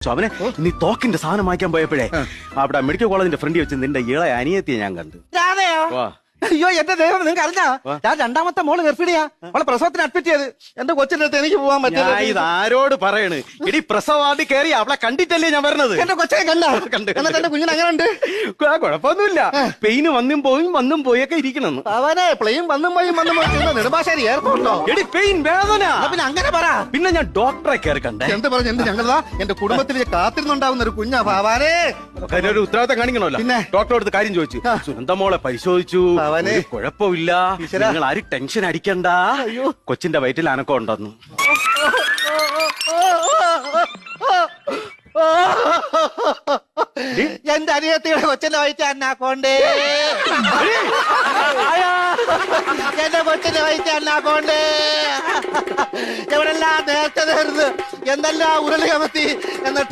വെച്ചോ. അവനെ നീ തോക്കിന്റെ സാധനം വാങ്ങിക്കാൻ പോയപ്പോഴേ അവിടെ മെഡിക്കൽ കോളേജിന്റെ ഫ്രണ്ടിൽ വെച്ച് നിന്റെ ഇളയ അനിയത്തിയെ ഞാൻ കണ്ടു. അയ്യോ എന്റെ ദൈവം, നിങ്ങൾക്ക് അറിഞ്ഞാ ഞാൻ രണ്ടാമത്തെ മോള് ഗർഭിണിയാ. അവളെ പ്രസവത്തിന് അഡ്മിറ്റ് ചെയ്ത്. എന്റെ കൊച്ചിന്റെ അടുത്ത് എനിക്ക് പോകാൻ പറ്റില്ല. ഇത് ആരോട് പറയണ്? എടി പ്രസവാദി കയറി അവളെ കണ്ടിട്ടല്ലേ ഞാൻ വരുന്നത്. എന്റെ കൊച്ചിനെ കണ്ടു. എന്നിട്ട് എന്റെ കുഞ്ഞിന് അങ്ങനെ ഉണ്ട്. കുഴപ്പമൊന്നുമില്ല. പെയിന് വന്നും പോയൊക്കെ ഇരിക്കണം. അവനെ പ്ലെയിൻ വന്നും പോയി നെടുമ്പാശ്ശേരി എയർപോർട്ടോ. എടി പെയിൻ വേദന. പിന്നെ അങ്ങനെ പറ. പിന്നെ ഞാൻ ഡോക്ടറെ കയറി കണ്ടേ. എന്ത് പറഞ്ഞു? എന്ത് ഞങ്ങളതാ എന്റെ കുടുംബത്തിൽ കാത്തിരുന്നുണ്ടാവുന്ന ഒരു കുഞ്ഞാ ഭാവാനേ. ഒരു ഉത്തരവാദിത്തം കാണിക്കണമല്ലോ. പിന്നെ ഡോക്ടറോട് കാര്യം ചോദിച്ചു. സുനന്ദ മോളെ പരിശോധിച്ചു. കുഴപ്പമില്ല, നിങ്ങൾ ആരും ടെൻഷൻ അടിക്കണ്ട. കൊച്ചിന്റെ വയറ്റിൽ അനക്കം ഉണ്ടെന്നു. എന്റെ അനിയത്തിയുടെ കൊച്ചിന്റെ വയറ്റിൽ അന്നാക്കോണ്ടേ. എന്റെ കൊച്ചിന്റെ വയറ്റിൽ അന്നാക്കോണ്ടേ. എവിടെല്ലാം നേരത്തെ നേർന്ന് എന്തെല്ലാം ഉരുളി കമത്തി എന്നിട്ട്